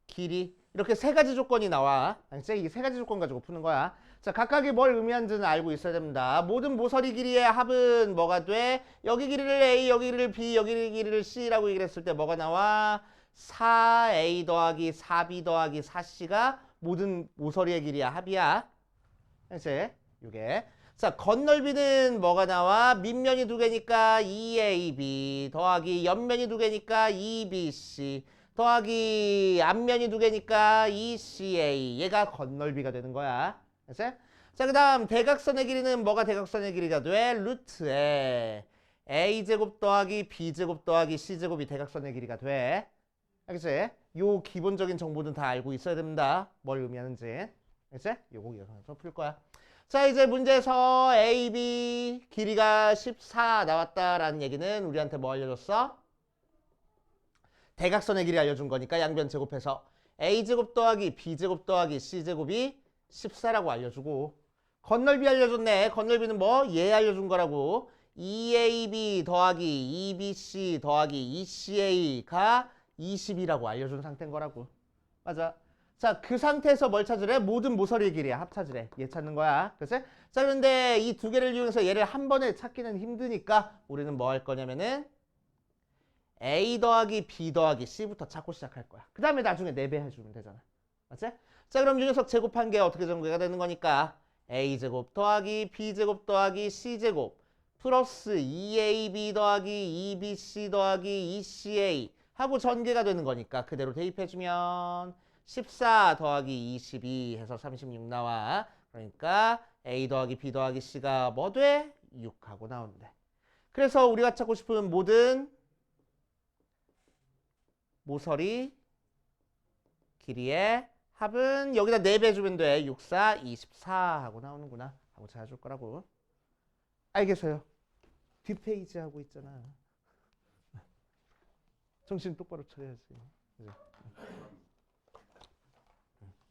길이 이렇게 3가지 조건이 나와. 알겠지? 이 3가지 조건 가지고 푸는 거야. 자, 각각이 뭘 의미하는지는 알고 있어야 됩니다. 모든 모서리 길이의 합은 뭐가 돼? 여기 길이를 A, 여기 길이를 B, 여기 길이를 C라고 얘기를 했을 때 뭐가 나와? 4A 더하기 4B 더하기 4C가 모든 모서리의 길이의 합이야. 알겠지? 이게. 자, 건널비는 뭐가 나와? 밑면이 2개니까 2AB 더하기 옆면이 2개니까 2BC 더하기 앞면이 2개니까 2CA. 얘가 건널비가 되는 거야. 알겠지? 자, 그 다음 대각선의 길이는 뭐가 대각선의 길이가 돼? 루트에 A제곱 더하기 B제곱 더하기 C제곱이 대각선의 길이가 돼. 알겠지? 요 기본적인 정보는 다 알고 있어야 됩니다. 뭘 의미하는지. 알겠지? 요거 이어서 풀 거야. 자, 이제 문제에서 AB 길이가 14 나왔다라는 얘기는 우리한테 뭐 알려줬어? 대각선의 길이 알려준 거니까 양변 제곱해서 A제곱 더하기 B제곱 더하기 C제곱이 14라고 알려주고, 건널비 알려줬네. 건널비는 뭐? 얘 알려준 거라고. 2AB 더하기 2BC 더하기 2CA가 20이라고 알려준 상태인 거라고. 맞아. 자, 그 상태에서 뭘 찾으래? 모든 모서리의 길이야. 합 찾으래. 얘 찾는 거야. 그치? 자, 그런데 이 2개를 이용해서 얘를 한 번에 찾기는 힘드니까 우리는 뭐 할 거냐면은 A 더하기 B 더하기 C부터 찾고 시작할 거야. 그 다음에 나중에 4배 해주면 되잖아. 맞지? 자, 그럼 이 녀석 제곱한 게 어떻게 전개가 되는 거니까 A제곱 더하기 B제곱 더하기 C제곱 플러스 2AB 더하기 2BC 더하기 2CA 하고 전개가 되는 거니까 그대로 대입해주면 14 더하기 22 해서 36 나와. 그러니까 A 더하기 B 더하기 C가 뭐 돼? 6하고 나온대. 그래서 우리가 찾고 싶은 모든 모서리 길이의 합은 여기다 4배 주면 돼. 6, 4, 24 하고 나오는구나. 하고 찾아줄 거라고. 알겠어요? 뒷페이지 하고 있잖아. 정신 똑바로 차려야지. 그죠?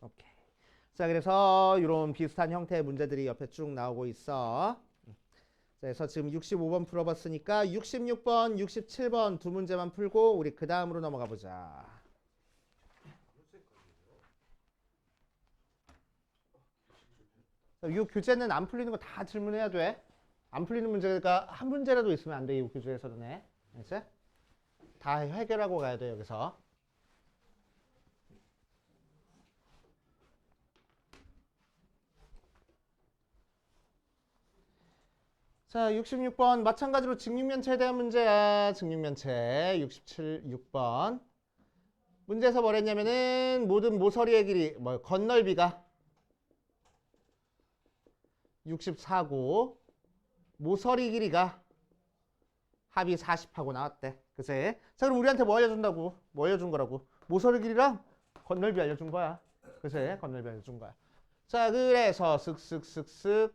오케이. 자, 그래서 이런 비슷한 형태의 문제들이 옆에 쭉 나오고 있어. 자, 그래서 지금 65번 풀어봤으니까 66번, 67번 두 문제만 풀고 우리 그 다음으로 넘어가 보자. 이 교재는 안 풀리는 거 다 질문해야 돼. 안 풀리는 문제가 한 문제라도 있으면 안 돼. 이 교재에서는. 알겠지? 다 해결하고 가야 돼, 여기서. 자, 66번 마찬가지로 직육면체에 대한 문제야. 직육면체 6번 문제에서 뭐랬냐면은 모든 모서리의 길이 건널비가 64고 모서리 길이가 합이 40하고 나왔대. 그치? 자, 그럼 우리한테 뭐 알려준다고? 뭐 알려준 거라고? 모서리 길이랑 건널비 알려준 거야. 그치? 건널비 알려준 거야. 자, 그래서 쓱쓱쓱쓱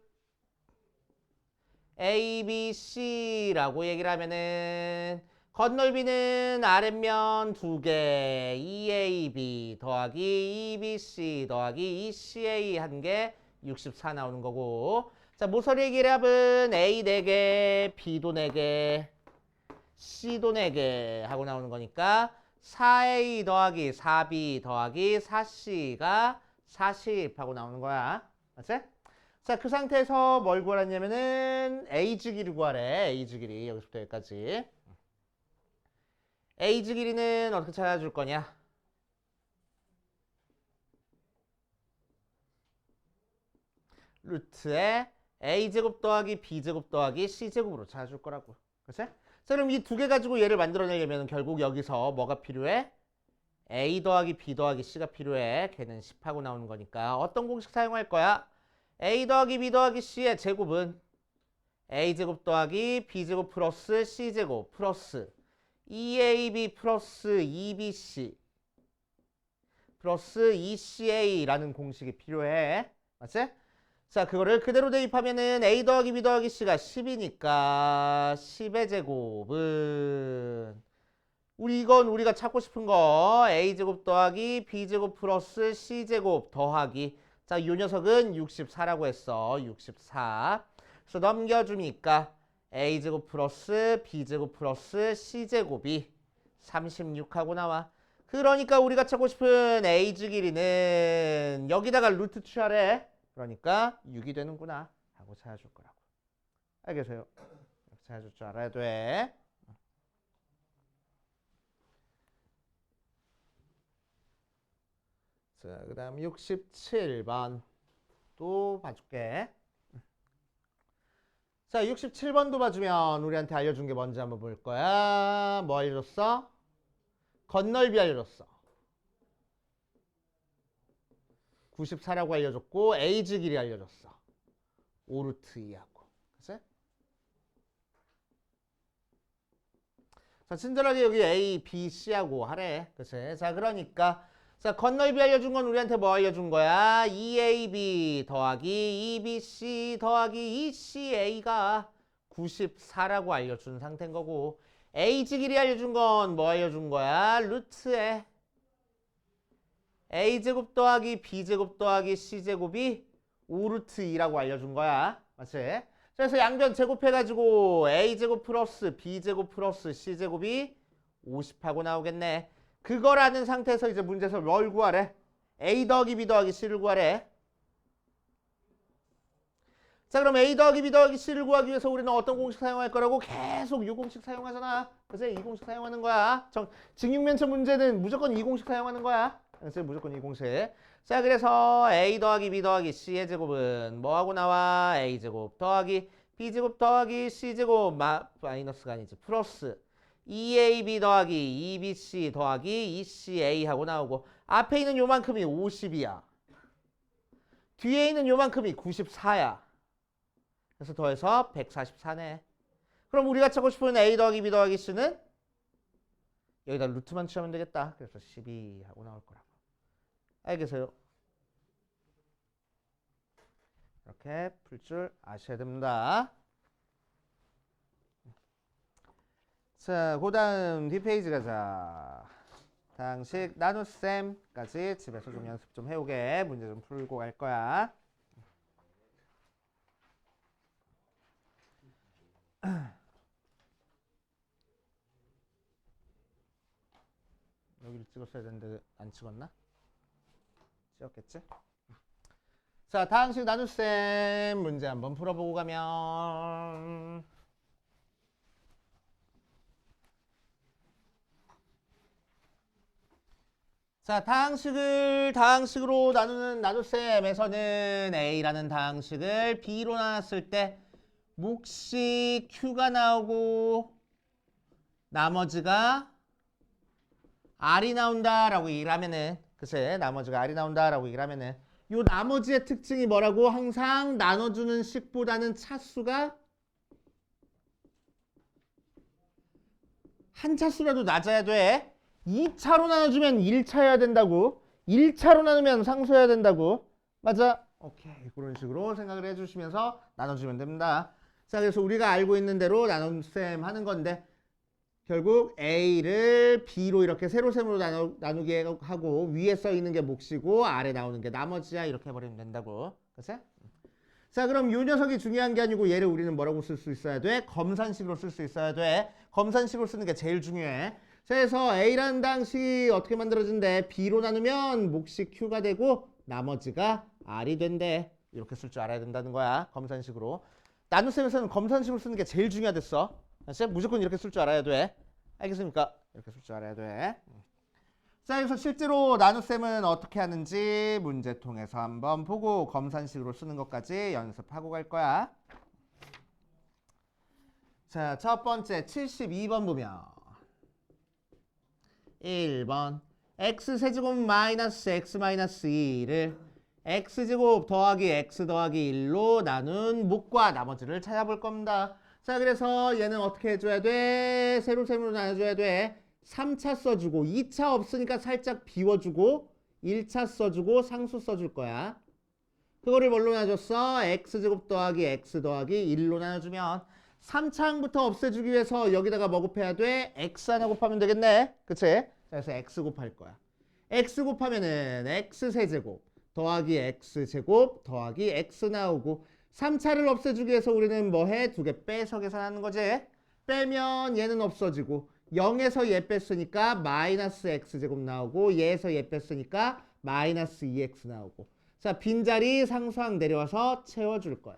A, B, C라고 얘기를 하면은 건널비는 아랫면 2개 2AB 더하기 2BC 더하기 2CA 한 개 64 나오는 거고, 자, 모서리 길이합은 A 4개, B도 4개, C도 4개 하고 나오는 거니까 4A 더하기 4B 더하기 4C가 40 하고 나오는 거야. 맞지? 자, 그 상태에서 뭘 구하랬냐면은 A즈 길이 구하래. A즈 길이 여기서부터 여기까지. A즈 길이는 어떻게 찾아줄 거냐? 루트에 A제곱 더하기 B제곱 더하기 C제곱으로 찾아줄 거라고. 그치? 자, 그럼 이 두 개 가지고 얘를 만들어내려면 결국 여기서 뭐가 필요해? A 더하기 B 더하기 C가 필요해. 걔는 10하고 나오는 거니까 어떤 공식 사용할 거야? A 더하기 B 더하기 C의 제곱은 A제곱 더하기 B제곱 플러스 C제곱 플러스 2AB 플러스 2BC 플러스 2CA라는 공식이 필요해. 맞지? 자, 그거를 그대로 대입하면은 A 더하기 B 더하기 C가 10이니까 10의 제곱은 이건 우리가 찾고 싶은 거 A제곱 더하기 B제곱 플러스 C제곱 더하기, 자, 이 녀석은 64라고 했어. 64. 그래서 넘겨주니까 A제곱 플러스 B제곱 플러스 C제곱이 36하고 나와. 그러니까 우리가 찾고 싶은 A즈 길이는 여기다가 루트 취하래. 그러니까 6이 되는구나 하고 찾아줄 거라고. 알겠어요? 찾아줄 줄 알아야 돼. 자, 그 다음 67번 또 봐줄게. 자, 67번도 봐주면 우리한테 알려준 게 뭔지 한번 볼 거야. 뭐 알려줬어? 건널비 알려줬어. 94라고 알려줬고 A즈 길이 알려줬어. 5루트 2하고. 그치? 자, 친절하게 여기 A, B, C하고 하래. 그치? 자, 그러니까 자, 건널비 알려준 건 우리한테 뭐 알려준 거야? 2AB 더하기 2BC 더하기 2CA가 94라고 알려준 상태인 거고, A즈 길이 알려준 건 뭐 알려준 거야? 루트에 A제곱 더하기 B제곱 더하기 C제곱이 5루트 2라고 알려준 거야. 맞지? 그래서 양변 제곱해가지고 A제곱 플러스 B제곱 플러스 C제곱이 50하고 나오겠네. 그거라는 상태에서 이제 문제에서 뭘 구하래? A 더하기 B 더하기 C를 구하래. 자, 그럼 A 더하기 B 더하기 C를 구하기 위해서 우리는 어떤 공식 사용할 거라고? 계속 이 공식 사용하잖아. 그래서 이 공식 사용하는 거야. 직육면체 문제는 무조건 이 공식 사용하는 거야. 그래서 무조건 이 공식. 자, 그래서 A 더하기 B 더하기 C의 제곱은 뭐하고 나와? A제곱 더하기 B제곱 더하기 C제곱 마이너스가 아니지. 플러스 2AB 더하기 2BC 더하기 2CA 하고 나오고, 앞에 있는 요만큼이 50이야. 뒤에 있는 요만큼이 94야. 그래서 더해서 144네. 그럼 우리가 찾고 싶은 A 더하기 B 더하기 C는 여기다 루트만 취하면 되겠다. 그래서 12 하고 나올 거라고. 알겠어요? 이렇게 풀 줄 아셔야 됩니다. 자, 그 다음 뒷페이지 가자. 당식 나눗셈까지 집에서 좀 연습 좀 해오게. 문제 좀 풀고 갈 거야. 여기를 찍었어야 되는데 안 찍었나? 찍었겠지? 자, 다항식 나눗셈 문제 한번 풀어보고 가면 자, 다항식으로 나누는 나눗셈에서는 A라는 다항식을 B로 나눴을 때 몫이 Q가 나오고 나머지가 R이 나온다라고 얘기를 하면은 글쎄 나머지가 R이 나온다라고 얘기를 하면은 요 나머지의 특징이 뭐라고? 항상 나눠주는 식보다는 차수가 한 차수라도 낮아야 돼. 2차로 나눠주면 1차여야 된다고. 1차로 나누면 상수여야 된다고. 맞아? 오케이. 그런 식으로 생각을 해주시면서 나눠주면 됩니다. 자, 그래서 우리가 알고 있는 대로 나눗셈 하는 건데 결국 A를 B로 이렇게 세로셈으로 나누게 하고 위에 써 있는 게 몫이고 아래 나오는 게 나머지야 이렇게 해버리면 된다고. 그치? 자, 그럼 이 녀석이 중요한 게 아니고 얘를 우리는 뭐라고 쓸 수 있어야 돼? 검산식으로 쓸 수 있어야 돼. 검산식으로 쓰는 게 제일 중요해. 자, 그래서 A라는 당식이 어떻게 만들어진대? B로 나누면 몫이 Q가 되고 나머지가 R이 된대. 이렇게 쓸 줄 알아야 된다는 거야. 검산식으로. 나눗셈에서는 검산식으로 쓰는 게 제일 중요하댔어. 무조건 이렇게 쓸 줄 알아야 돼. 알겠습니까? 이렇게 쓸 줄 알아야 돼. 자, 그래서 실제로 나눗셈은 어떻게 하는지 문제 통해서 한번 보고 검산식으로 쓰는 것까지 연습하고 갈 거야. 자, 첫 번째 72번 보면 1번 x세제곱 마이너스 x 마이너스 2를 x제곱 더하기 x 더하기 1로 나눈 몫과 나머지를 찾아볼 겁니다. 자, 그래서 얘는 어떻게 해줘야 돼? 세로셈으로 나눠줘야 돼. 3차 써주고 2차 없으니까 살짝 비워주고 1차 써주고 상수 써줄 거야. 그거를 뭘로 나눠줬어? x제곱 더하기 x 더하기 1로 나눠주면 3차 항부터 없애주기 위해서 여기다가 뭐 곱해야 돼? x 하나 곱하면 되겠네. 그치? 그래서 x 곱할 거야. x 곱하면은 x세제곱 더하기 x제곱 더하기 x 나오고 3차를 없애주기 위해서 우리는 뭐 해? 두 개 빼서 계산하는 거지. 빼면 얘는 없어지고 0에서 얘 뺐으니까 마이너스 x제곱 나오고 얘에서 얘 뺐으니까 마이너스 2x 나오고 자, 빈자리 상수항 내려와서 채워줄 거야.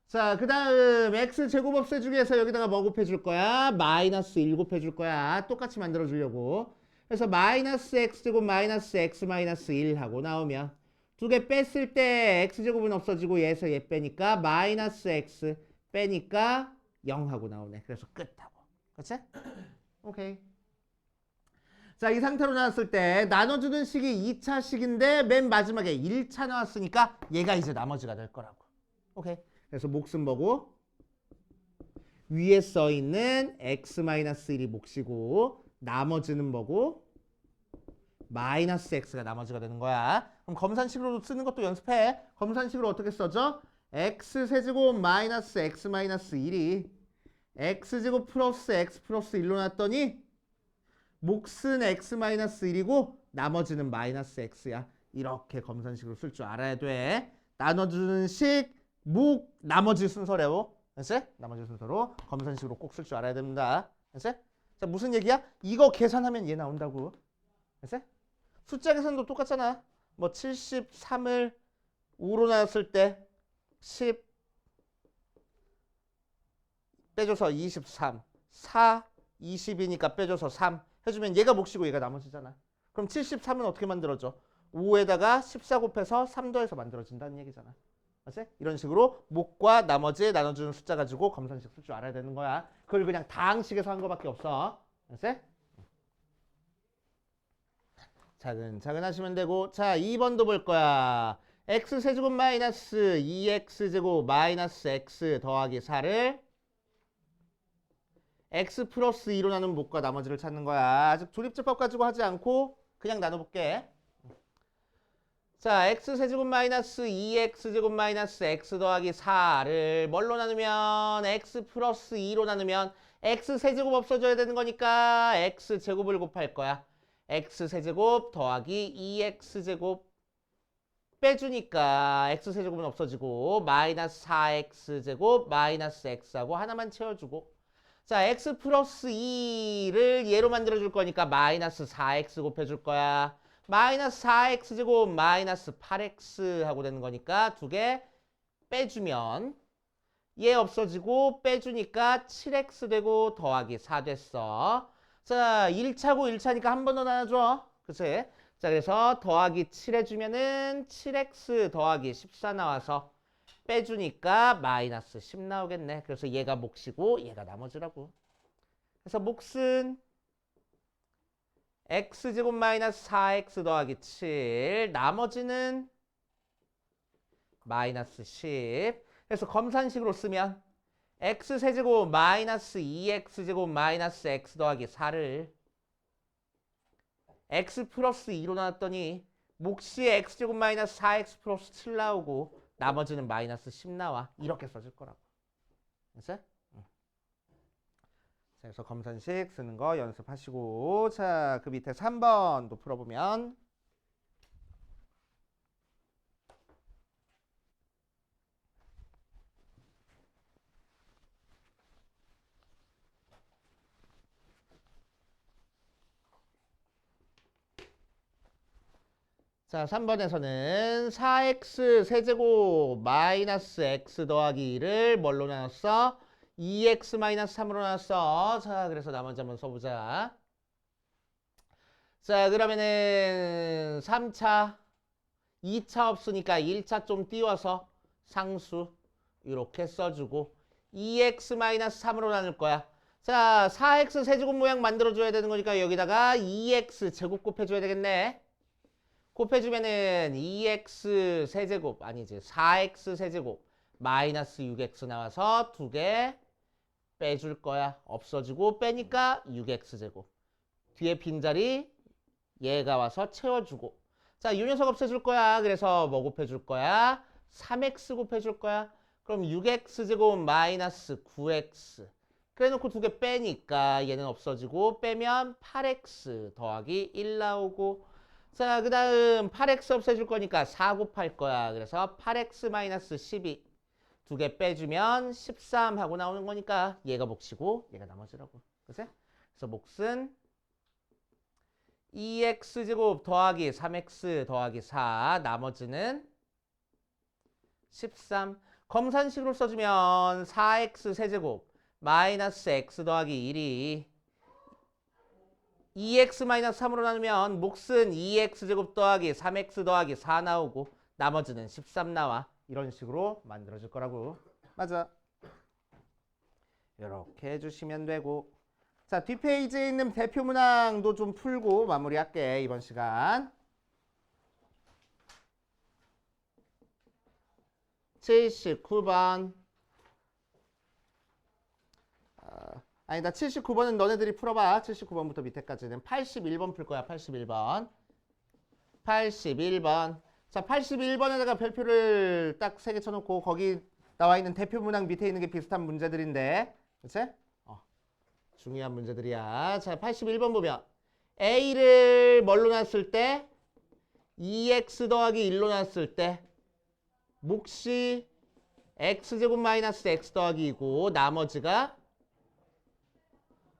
자, 그 다음 x제곱 없애주기 위해서 여기다가 뭐 곱해줄 거야? 마이너스 1 곱해줄 거야. 똑같이 만들어주려고. 그래서 마이너스 x제곱 마이너스 x 마이너스 1 하고 나오면 두 개 뺐을 때 x제곱은 없어지고 얘에서 얘 빼니까 마이너스 x 빼니까 0 하고 나오네. 그래서 끝하고. 그치? 오케이. 자, 이 상태로 나왔을 때 나눠주는 식이 2차 식인데 맨 마지막에 1차 나왔으니까 얘가 이제 나머지가 될 거라고. 오케이. 그래서 몫은 뭐고? 위에 써 있는 x-1이 몫이고 나머지는 뭐고? 마이너스 x가 나머지가 되는 거야. 그럼 검산식으로 쓰는 것도 연습해. 검산식으로 어떻게 써져? x세제곱 마이너스 x 마이너스 1이 x제곱 플러스 x 플러스 1로 놨더니 몫은 x 마이너스 1이고 나머지는 마이너스 x야. 이렇게 검산식으로 쓸 줄 알아야 돼. 나눠주는 식, 몫, 나머지 순서래요. 알았지? 나머지 순서로 검산식으로 꼭 쓸 줄 알아야 됩니다. 알았지? 자, 무슨 얘기야? 이거 계산하면 얘 나온다고. 알았지? 숫자 계산도 똑같잖아. 뭐 73을 5로 나눴을 때 10 빼줘서 23, 4, 20이니까 빼줘서 3 해주면 얘가 몫이고 얘가 나머지잖아. 그럼 73은 어떻게 만들어져? 5에다가 14 곱해서 3 더해서 만들어진다는 얘기잖아. 맞지? 이런 식으로 몫과 나머지 나눠주는 숫자 가지고 검산식 쓸 줄 알아야 되는 거야. 그걸 그냥 다항식에서 한 거밖에 없어. 알았지? 차근차근 하시면 되고. 자, 2번도 볼 거야. x세제곱 마이너스 2x제곱 마이너스 x 더하기 4를 x 플러스 2로 나눈 몫과 나머지를 찾는 거야. 아직 조립제법 가지고 하지 않고 그냥 나눠볼게. 자, x세제곱 마이너스 2x제곱 마이너스 x 더하기 4를 뭘로 나누면 x 플러스 2로 나누면 x세제곱 없어져야 되는 거니까 x제곱을 곱할 거야. x세제곱 더하기 2x제곱 빼주니까 x세제곱은 없어지고 마이너스 4x제곱 마이너스 x하고 하나만 채워주고 자, x 플러스 2를 얘로 만들어줄 거니까 마이너스 4x 곱해줄 거야. 마이너스 4x제곱 마이너스 8x 하고 되는 거니까 두 개 빼주면 얘 없어지고 빼주니까 7x 되고 더하기 4 됐어. 자, 1차고 1차니까 한 번 더 나눠줘. 그치? 자, 그래서 더하기 7 해주면은 7x 더하기 14 나와서 빼주니까 마이너스 10 나오겠네. 그래서 얘가 몫이고 얘가 나머지라고. 그래서 몫은 x제곱 마이너스 4x 더하기 7 나머지는 마이너스 10. 그래서 검산식으로 쓰면 x세제곱 마이너스 2x제곱 마이너스 x 더하기 4를 x 플러스 2로 나왔더니 몫이 x제곱 마이너스 4x 플러스 7 나오고 나머지는 마이너스 10 나와. 이렇게 써줄 거라고. 됐어? 자, 그래서 검산식 쓰는 거 연습하시고 자, 그 밑에 3번도 풀어보면 자, 3번에서는 4x 세제곱 마이너스 x 더하기 2를 뭘로 나눴어? 2x 마이너스 3으로 나눴어. 자, 그래서 나머지 한번 써보자. 자, 그러면은 3차, 2차 없으니까 1차 좀 띄워서 상수 이렇게 써주고 2x 마이너스 3으로 나눌 거야. 자, 4x 세제곱 모양 만들어줘야 되는 거니까 여기다가 2x 제곱 곱해줘야 되겠네. 곱해주면은 2x 세제곱 아니지 4x 세제곱 마이너스 6x 나와서 두 개 빼줄 거야. 없어지고 빼니까 6x제곱. 뒤에 빈자리 얘가 와서 채워주고 자, 이 녀석 없애줄 거야. 그래서 뭐 곱해줄 거야? 3x 곱해줄 거야. 그럼 6x제곱 마이너스 9x 그래놓고 두 개 빼니까 얘는 없어지고 빼면 8x 더하기 1 나오고 자, 그 다음 8x 없애줄 거니까 4 곱할 거야. 그래서 8x 마이너스 12 두 개 빼주면 13 하고 나오는 거니까 얘가 몫이고 얘가 나머지라고. 그치? 그래서 몫은 2x제곱 더하기 3x 더하기 4 나머지는 13 검산식으로 써주면 4x 세제곱 마이너스 x 더하기 1이 2x 마이너스 3으로 나누면 몫은 2x제곱 더하기 3x 더하기 4 나오고 나머지는 13 나와. 이런 식으로 만들어줄 거라고. 맞아. 이렇게 해주시면 되고 자, 뒷페이지에 있는 대표 문항도 좀 풀고 마무리할게. 이번 시간 79번 아니다. 79번은 너네들이 풀어봐. 79번부터 밑에까지는 81번 풀 거야. 81번. 81번. 자, 81번에다가 별표를 딱 3개 쳐놓고 거기 나와 있는 대표 문항 밑에 있는 게 비슷한 문제들인데 그치? 중요한 문제들이야. 자, 81번 보면 A를 뭘로 놨을 때 2x 더하기 1로 놨을 때 몫이 x제곱 마이너스 x 더하기 2고 나머지가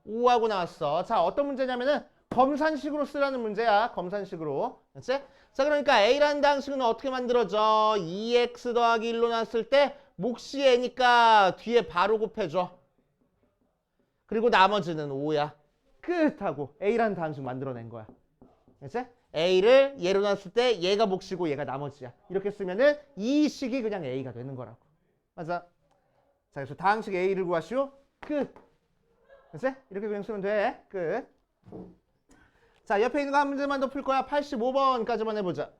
5하고 나왔어. 자, 어떤 문제냐면은 검산식으로 쓰라는 문제야. 검산식으로. 그치? 자, 그러니까 A라는 방식은 어떻게 만들어져? 2x 더하기 1로 놨을 때 몫이 A니까 뒤에 바로 곱해줘. 그리고 나머지는 5야. 끝하고 A라는 단식 만들어낸 거야. 그치? A를 얘로 놨을 때 얘가 몫이고 얘가 나머지야. 이렇게 쓰면은 이 식이 그냥 A가 되는 거라고. 맞아. 자, 그래서 다항식 A를 구하시오. 끝. 그치? 이렇게 그냥 쓰면 돼. 끝. 자, 옆에 있는 거 한 문제만 더 풀 거야. 85번까지만 해보자.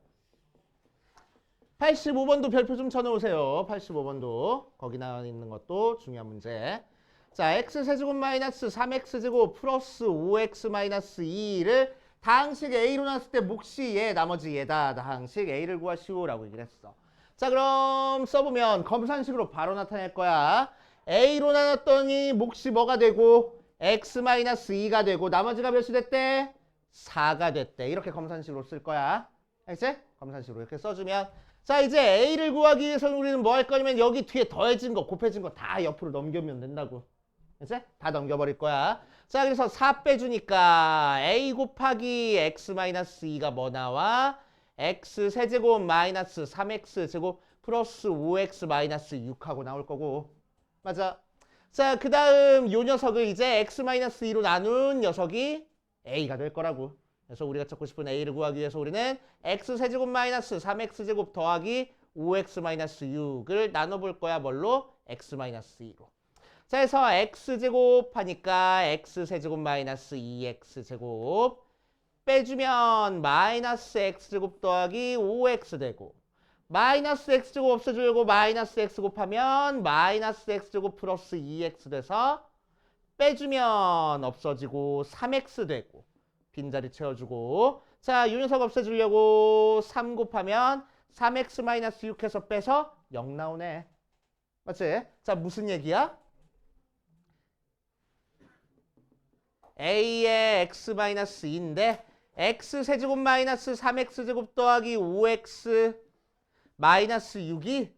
85번도 별표 좀 쳐놓으세요. 85번도. 거기 나와 있는 것도 중요한 문제. 자, x세제곱 마이너스 3x제곱 플러스 5x 마이너스 2를 다항식 A로 나왔을 때 몫이 얘, 나머지 얘다. 다항식 A를 구하시오라고 얘기를 했어. 자, 그럼 써보면 검산식으로 바로 나타낼 거야. A로 나눴더니 몫이 뭐가 되고 x-2가 되고 나머지가 몇이 됐대? 4가 됐대. 이렇게 검산식으로 쓸 거야. 알겠지? 검산식으로 이렇게 써주면 자, 이제 A를 구하기 위해서는 우리는 뭐 할 거냐면 여기 뒤에 더해진 거, 곱해진 거 다 옆으로 넘겨면 된다고. 알겠지? 다 넘겨버릴 거야. 자, 그래서 4 빼주니까 A 곱하기 x-2가 뭐 나와? x 세제곱 마이너스 3x 제곱 플러스 5x 마이너스 6하고 나올 거고. 맞아. 자, 그 다음 요 녀석을 이제 x-2로 나눈 녀석이 A가 될 거라고. 그래서 우리가 찾고 싶은 A를 구하기 위해서 우리는 x 세제곱 마이너스 3x 제곱 더하기 5x 마이너스 6을 나눠볼 거야. 뭘로? x 마이너스 2로. 자, 그래서 x 제곱 하니까 x 세제곱 마이너스 2x 제곱 빼주면 마이너스 x 제곱 더하기 5x 되고 마이너스 x 제곱 없애주려고 마이너스 x 곱하면 마이너스 x 제곱 플러스 2x 돼서 빼주면 없어지고 3x 되고 빈자리 채워주고 자, 이 녀석 없애주려고 3 곱하면 3x 마이너스 6 해서 빼서 0 나오네. 맞지? 자, 무슨 얘기야? A의 x 마이너스 2인데 x 세제곱 마이너스 3x 제곱 더하기 5x 마이너스 6이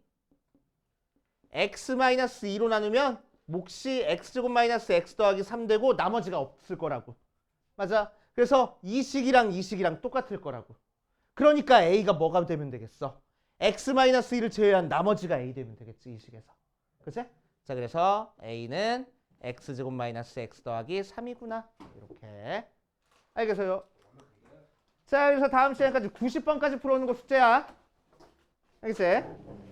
x 마이너스 2로 나누면 몫이 x 제곱 마이너스 x 더하기 3 되고 나머지가 없을 거라고. 맞아? 그래서 이 식이랑 이 식이랑 똑같을 거라고. 그러니까 A가 뭐가 되면 되겠어? x 마이너스 2를 제외한 나머지가 A 되면 되겠지, 이 식에서. 그치? 자, 그래서 A는 x 제곱 마이너스 x 더하기 3이구나. 이렇게. 알겠어요? 자, 그래서 다음 시간까지 90번까지 풀어오는 거 숙제야. 알겠지?